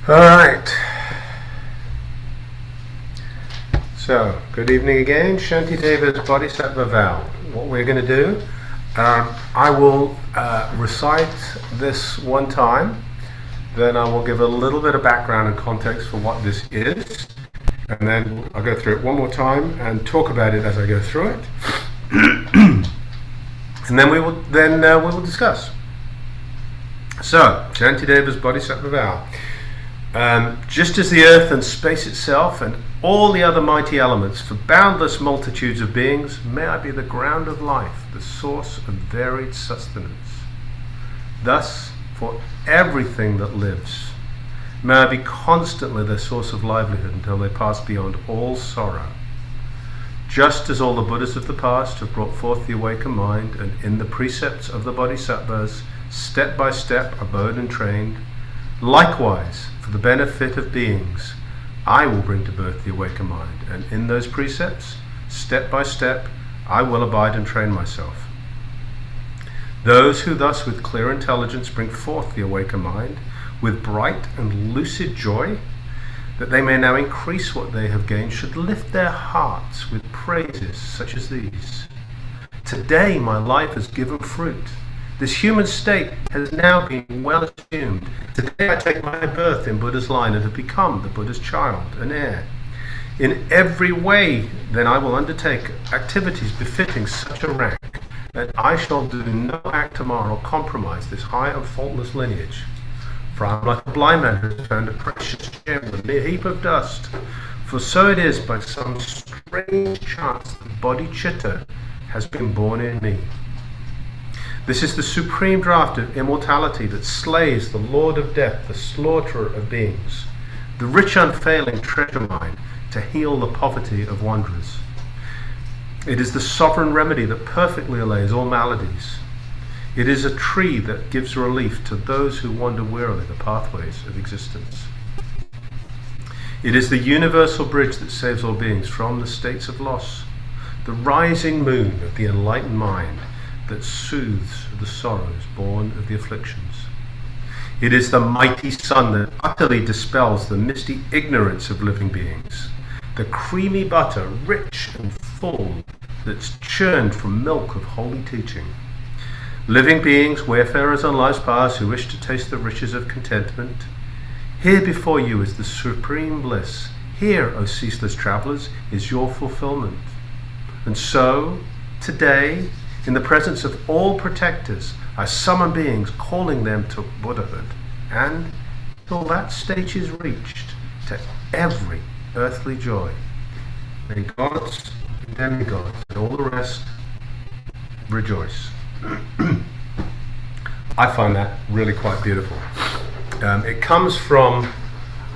All right. So, good evening again. Shantideva's Bodhisattva vow. What we're going to do, I will recite this one time, then I will give a little bit of background and context for what this is, and then I'll go through it one more time and talk about it as I go through it, and then we will discuss. So, Shantideva's Bodhisattva vow. Just as the earth and space itself and all the other mighty elements for boundless multitudes of beings, may I be the ground of life, the source of varied sustenance. Thus, for everything that lives, may I be constantly their source of livelihood until they pass beyond all sorrow. Just as all the Buddhas of the past have brought forth the awakened mind, and in the precepts of the Bodhisattvas, step by step abode and trained, likewise, for the benefit of beings, I will bring to birth the awakened mind, and in those precepts, step by step, I will abide and train myself. Those who thus with clear intelligence bring forth the awakened mind, with bright and lucid joy, that they may now increase what they have gained, should lift their hearts with praises such as these. Today my life has given fruit. This human state has now been well assumed. Today I take my birth in Buddha's line and have become the Buddha's child and heir. In every way then I will undertake activities befitting such a rank, that I shall do no act tomorrow compromise this high and faultless lineage. For I am like a blind man who has found a precious gem, a mere heap of dust. For so it is by some strange chance that bodhicitta has been born in me. This is the supreme draught of immortality that slays the lord of death, the slaughterer of beings, the rich unfailing treasure mine to heal the poverty of wanderers. It is the sovereign remedy that perfectly allays all maladies. It is a tree that gives relief to those who wander wearily the pathways of existence. It is the universal bridge that saves all beings from the states of loss, the rising moon of the enlightened mind that soothes the sorrows born of the afflictions. It is the mighty sun that utterly dispels the misty ignorance of living beings, the creamy butter, rich and full, that's churned from milk of holy teaching. Living beings, wayfarers on life's paths who wish to taste the riches of contentment, here before you is the supreme bliss. Here, O ceaseless travellers, is your fulfillment. And so, today, in the presence of all protectors, I summon beings, calling them to Buddhahood, and till that stage is reached, to every earthly joy. May gods and demigods and all the rest rejoice. I find that really quite beautiful. It comes from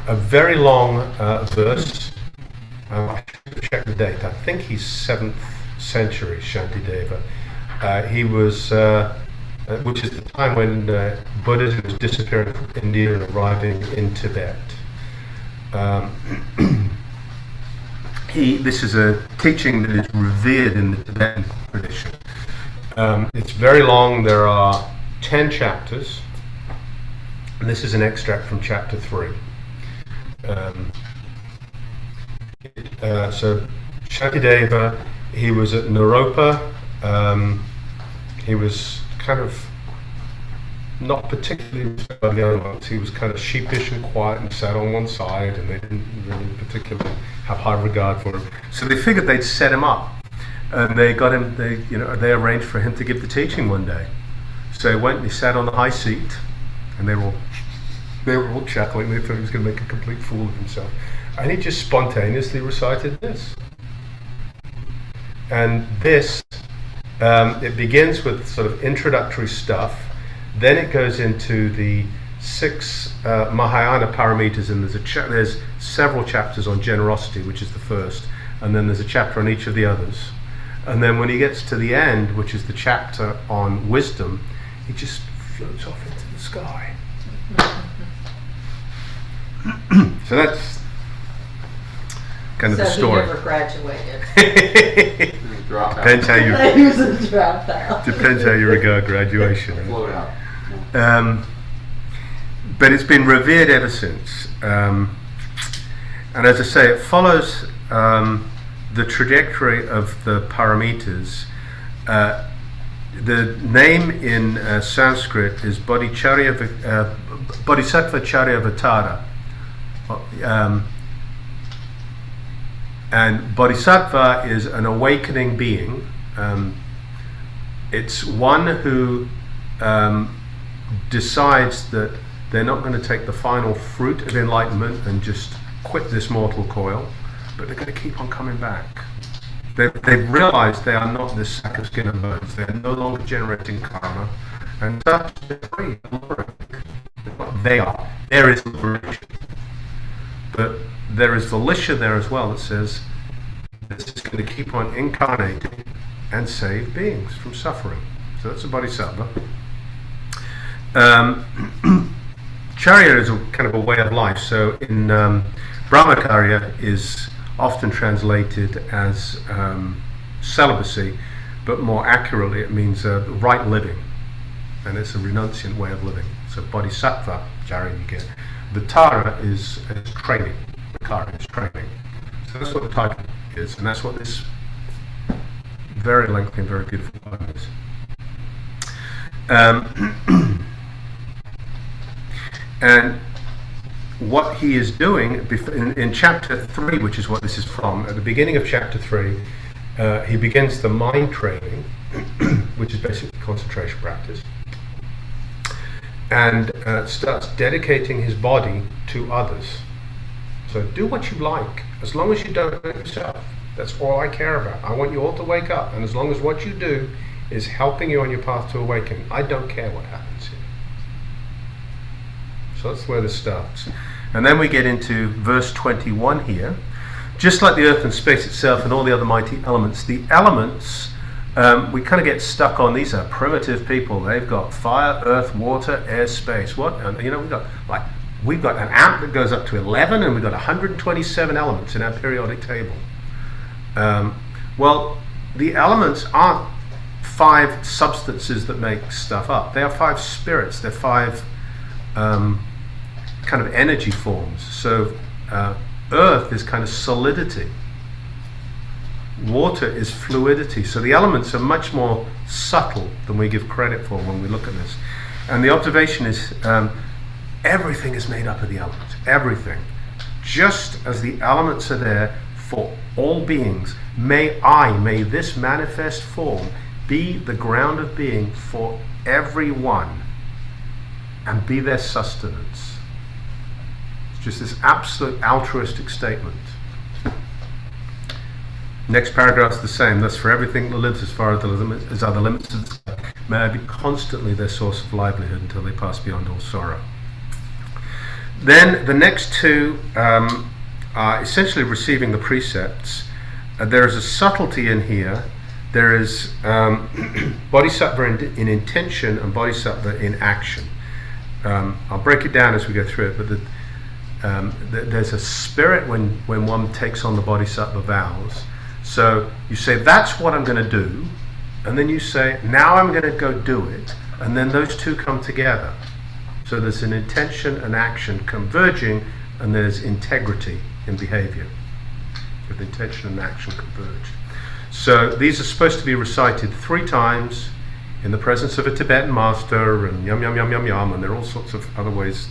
a very long verse. I should check the date. I think he's 7th century Shantideva. He was, which is the time when Buddhism was disappearing from India and arriving in Tibet. This is a teaching that is revered in the Tibetan tradition. It's very long. There are 10 chapters, and this is an extract from chapter 3. So Shantideva, he was at Naropa. He was kind of not particularly respected by the other monks. He was kind of sheepish and quiet and sat on one side, and they didn't really particularly have high regard for him. So they figured they'd set him up, and they got him. They arranged for him to give the teaching one day. So he went and he sat on the high seat, and they were all chuckling. They thought he was going to make a complete fool of himself, and he just spontaneously recited this. And this. It begins with sort of introductory stuff, then it goes into the 6 Mahayana paramitas, and there's several chapters on generosity, which is the first, and then there's a chapter on each of the others. And then when he gets to the end, which is the chapter on wisdom, he just floats off into the sky. So that's kind of the story. So he never graduated. Depends how you. He was a dropout. Depends how you regard graduation. Float out. but it's been revered ever since. And as I say, it follows the trajectory of the paramitas. The name in Sanskrit is Bodhisattva Charyavatara. And Bodhisattva is an awakening being. It's one who decides that they're not going to take the final fruit of enlightenment and just quit this mortal coil, but they're going to keep on coming back. They've realized they are not this sack of skin and bones. They're no longer generating karma, and thus they're free. They are. There is liberation. But there is volition there as well that says this is going to keep on incarnating and save beings from suffering. So that's a bodhisattva. Charya is a kind of a way of life. So in Brahmacharya is often translated as celibacy, but more accurately it means right living, and it's a renunciant way of living. So bodhisattva charya you get. Vitara is training. Vikara is training. So that's what the title is, and that's what this very lengthy and very beautiful poem is. And what he is doing in chapter 3, which is what this is from, at the beginning of chapter 3, he begins the mind training, which is basically concentration practice, and starts dedicating his body to others. So do what you like, as long as you don't hurt yourself. That's all I care about. I want you all to wake up, and as long as what you do is helping you on your path to awakening, I don't care what happens here. So that's where this starts. And then we get into verse 21 here. Just like the earth and space itself and all the other mighty elements, the elements, we kind of get stuck on, these are primitive people. They've got fire, earth, water, air, space. What? And, we've got an amp that goes up to 11, and we've got 127 elements in our periodic table. Well, the elements aren't 5 substances that make stuff up. They are 5 spirits. They're 5 kind of energy forms. So earth is kind of solidity. Water is fluidity. So the elements are much more subtle than we give credit for when we look at this. And the observation is everything is made up of the elements. Everything. Just as the elements are there for all beings, may this manifest form be the ground of being for everyone and be their sustenance. It's just this absolute altruistic statement. Next paragraph's the same. Thus, for everything that lives as far as are the limits of the sky, may I be constantly their source of livelihood until they pass beyond all sorrow. Then the next 2 are essentially receiving the precepts. There is a subtlety in here. There is bodhisattva in intention and bodhisattva in action. I'll break it down as we go through it, but there's a spirit when one takes on the bodhisattva vows. So you say, that's what I'm going to do, and then you say, now I'm going to go do it, and then those two come together. So there's an intention and action converging, and there's integrity in behavior. With intention and action converge. So these are supposed to be recited 3 times in the presence of a Tibetan master, and yum yum yum yum yum, and there are all sorts of other ways.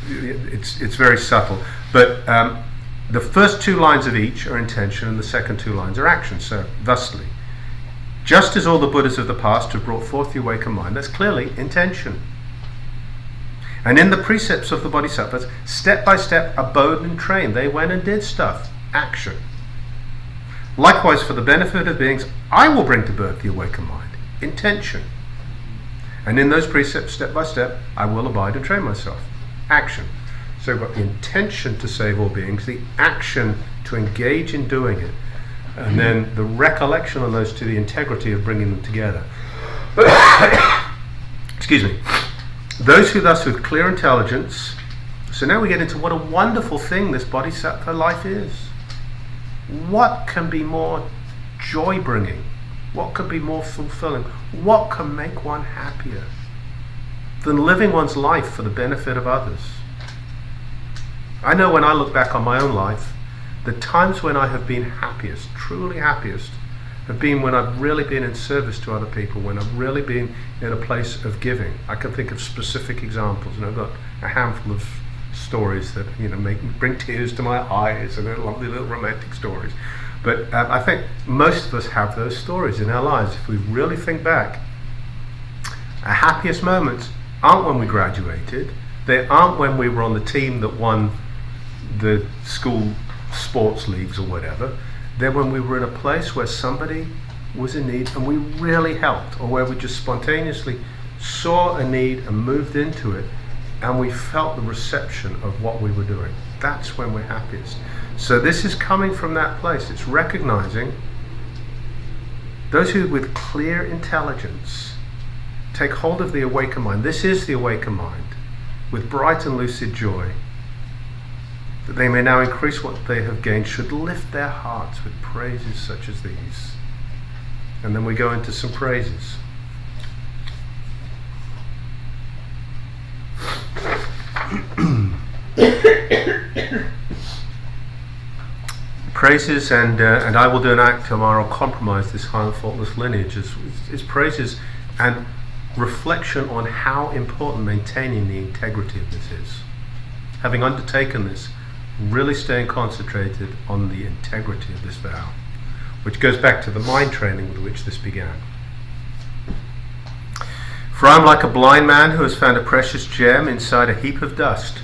It's very subtle. But the first 2 lines of each are intention, and the second 2 lines are action. So thusly, just as all the Buddhas of the past have brought forth the awakened mind, that's clearly intention. And in the precepts of the Bodhisattvas, step by step abode and trained. They went and did stuff. Action. Likewise, for the benefit of beings, I will bring to birth the awakened mind. Intention. And in those precepts, step by step, I will abide and train myself. Action. So we've got the intention to save all beings, the action to engage in doing it, and then the recollection on those 2, the integrity of bringing them together. Excuse me. Those who thus with clear intelligence, so now we get into what a wonderful thing this bodhisattva life is. What can be more joy-bringing? What can be more fulfilling? What can make one happier than living one's life for the benefit of others. I know when I look back on my own life, the times when I have been happiest, truly happiest, have been when I've really been in service to other people, when I've really been in a place of giving. I can think of specific examples, and I've got a handful of stories that bring tears to my eyes, and they're lovely little romantic stories. But I think most of us have those stories in our lives. If we really think back, our happiest moments aren't when we graduated. They aren't when we were on the team that won the school sports leagues or whatever. They're when we were in a place where somebody was in need and we really helped, or where we just spontaneously saw a need and moved into it, and we felt the reception of what we were doing. That's when we're happiest. So this is coming from that place. It's recognizing those who with clear intelligence take hold of the awakened mind. This is the awakened mind, with bright and lucid joy, that they may now increase what they have gained, should lift their hearts with praises such as these. And then we go into some praises. Praises, and I will do an act tomorrow, compromise this high and faultless lineage, is praises and reflection on how important maintaining the integrity of this is. Having undertaken this, really staying concentrated on the integrity of this vow, which goes back to the mind training with which this began. For I am like a blind man who has found a precious gem inside a heap of dust,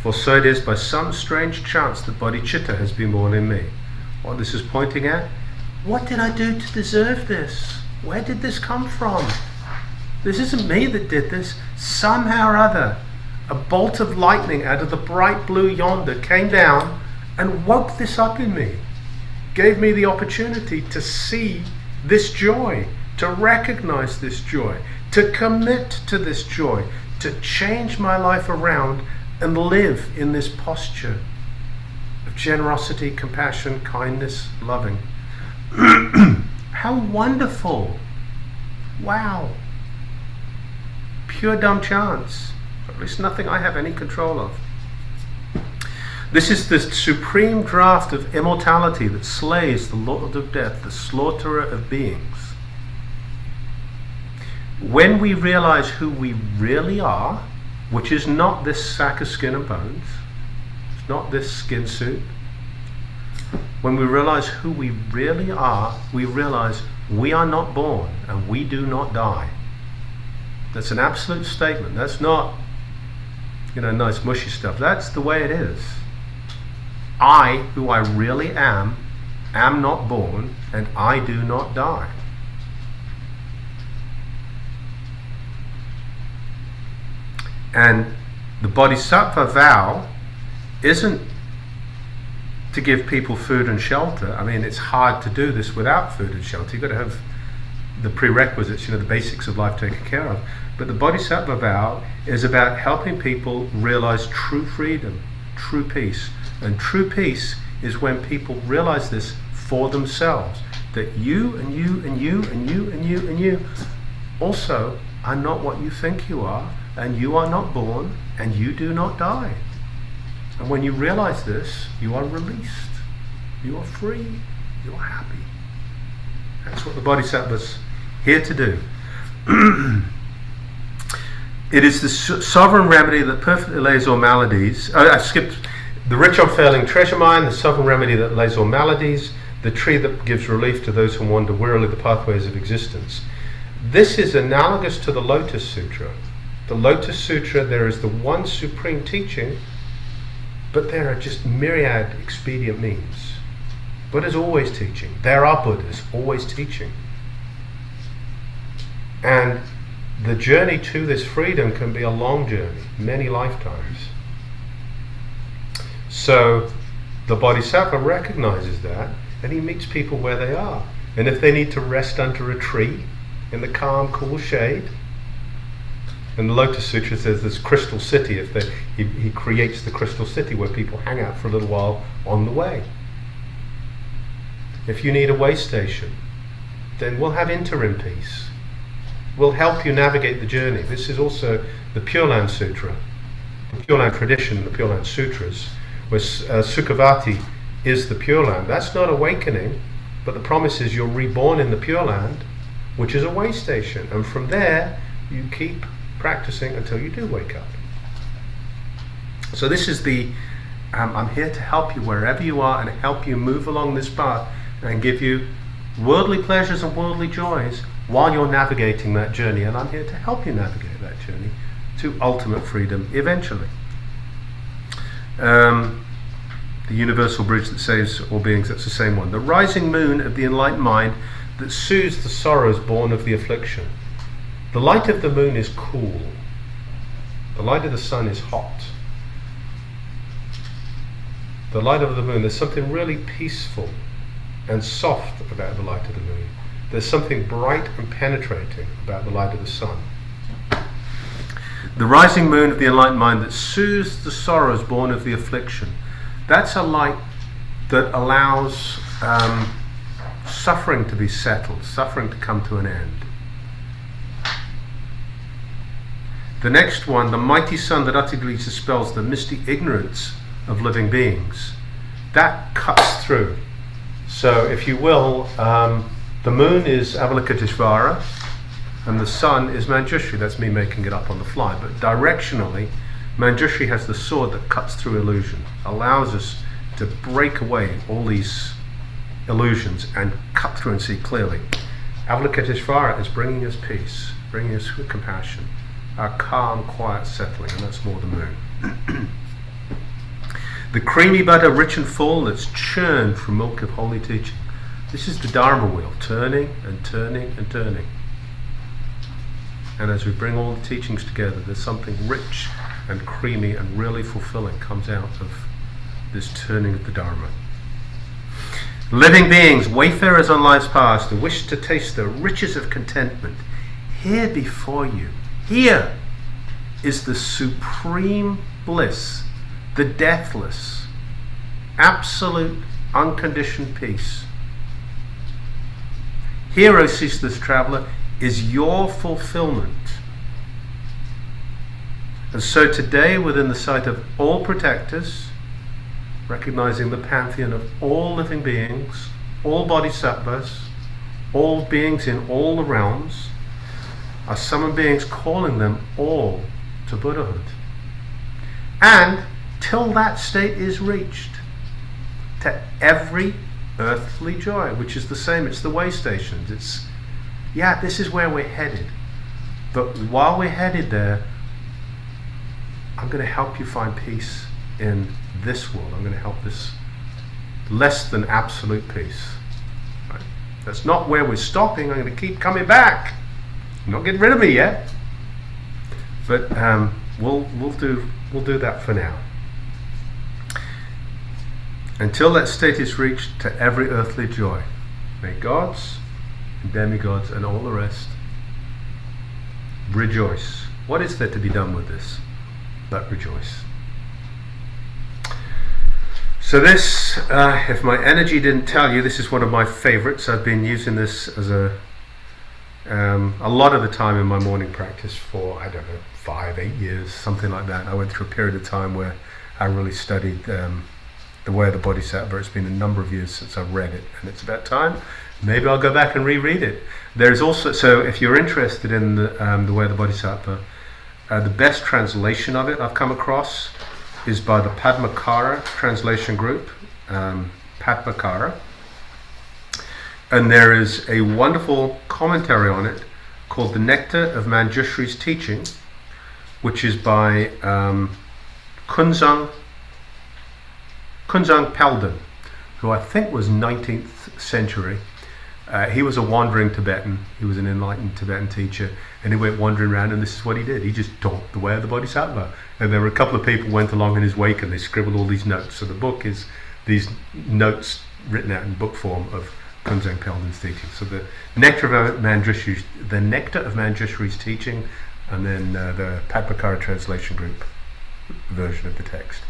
for so it is by some strange chance that bodhicitta has been born in me. What this is pointing at, what did I do to deserve this? Where did this come from? This isn't me that did this. Somehow or other, a bolt of lightning out of the bright blue yonder came down and woke this up in me, gave me the opportunity to see this joy, to recognize this joy, to commit to this joy, to change my life around and live in this posture of generosity, compassion, kindness, loving. How wonderful. Wow. Pure dumb chance. At least nothing I have any control of. This is the supreme draft of immortality that slays the Lord of Death, the slaughterer of beings. When we realize who we really are, which is not this sack of skin and bones, it's not this skin suit. When we realize who we really are, we realize we are not born and we do not die. That's an absolute statement. That's not, nice mushy stuff. That's the way it is. I, who I really am not born, and I do not die. And the Bodhisattva vow isn't to give people food and shelter. I mean, it's hard to do this without food and shelter. You've got to have the prerequisites, the basics of life taken care of. But the Bodhisattva vow is about helping people realize true freedom, true peace. And true peace is when people realize this for themselves, that you and you and you and you and you and you also are not what you think you are, and you are not born, and you do not die. And when you realize this, you are released, you are free, you are happy. That's what the Bodhisattva's here to do. It is the sovereign remedy that perfectly lays all maladies. I skipped the rich unfailing treasure mine, the sovereign remedy that lays all maladies, the tree that gives relief to those who wander wearily the pathways of existence. This is analogous to the Lotus Sutra. The Lotus Sutra, there is the one supreme teaching, but there are just myriad expedient means. Buddha's always teaching. There are Buddhas always teaching. And the journey to this freedom can be a long journey, many lifetimes. So the Bodhisattva recognizes that, and he meets people where they are. And if they need to rest under a tree in the calm, cool shade, and the Lotus Sutra says this crystal city, he creates the crystal city where people hang out for a little while on the way. If you need a way station, then we'll have interim peace. will help you navigate the journey. This is also the Pure Land Sutra, the Pure Land tradition, the Pure Land Sutras, where Sukhavati is the Pure Land. That's not awakening, but the promise is you're reborn in the Pure Land, which is a way station, and from there you keep practicing until you do wake up. So this is I'm here to help you wherever you are and help you move along this path and give you worldly pleasures and worldly joys while you're navigating that journey, and I'm here to help you navigate that journey to ultimate freedom eventually. The universal bridge that saves all beings, that's the same one. The rising moon of the enlightened mind that soothes the sorrows born of the affliction. The light of the moon is cool. The light of the sun is hot. The light of the moon, there's something really peaceful and soft about the light of the moon. There's something bright and penetrating about the light of the sun. The rising moon of the enlightened mind that soothes the sorrows born of the affliction. That's a light that allows suffering to be settled, suffering to come to an end. The next one, the mighty sun that utterly dispels the misty ignorance of living beings. That cuts through. So if you will, the moon is Avalokiteshvara and the sun is Manjushri. That's me making it up on the fly, but directionally Manjushri has the sword that cuts through illusion, allows us to break away all these illusions and cut through and see clearly. Avalokiteshvara is bringing us peace, bringing us compassion, our calm, quiet settling, and that's more the moon. The creamy butter, rich and full, that's churned from milk of holy teaching. This is the Dharma wheel, turning and turning and turning. And as we bring all the teachings together, there's something rich and creamy and really fulfilling comes out of this turning of the Dharma. Living beings, wayfarers on life's path, who wish to taste the riches of contentment, here before you, here is the supreme bliss, the deathless, absolute, unconditioned peace. Here, O ceaseless traveller, is your fulfillment. And so today, within the sight of all protectors, recognizing the pantheon of all living beings, all bodhisattvas, all beings in all the realms, are summoned beings calling them all to Buddhahood. And till that state is reached, to every earthly joy, which is the same, it's the way stations, this is where we're headed. But while we're headed there, I'm going to help you find peace in this world. I'm going to help this less than absolute peace. Right? That's not where we're stopping. I'm going to keep coming back. You're not getting rid of me yet. But we'll do that for now. Until that state is reached, to every earthly joy, may gods and demigods and all the rest rejoice. What is there to be done with this but rejoice? So this, if my energy didn't tell you, this is one of my favorites. I've been using this as a lot of the time in my morning practice for, 5-8 years, something like that. I went through a period of time where I really studied the Way of the Bodhisattva. It's been a number of years since I've read it, and it's about time. Maybe I'll go back and reread it. There's also, so if you're interested in the Way of the Bodhisattva, the best translation of it I've come across is by the Padmakara translation group, Padmakara. And there is a wonderful commentary on it called The Nectar of Manjushri's Teaching, which is by Kunzang Pelden, who I think was 19th century. He was a wandering Tibetan. He was an enlightened Tibetan teacher, and he went wandering around, and this is what he did. He just taught the way of the Bodhisattva. And there were a couple of people went along in his wake, and they scribbled all these notes. So the book is these notes written out in book form of Kunzang Pelden's teaching. So the Nectar of Manjushri's Teaching, and then the Padmakara translation group version of the text.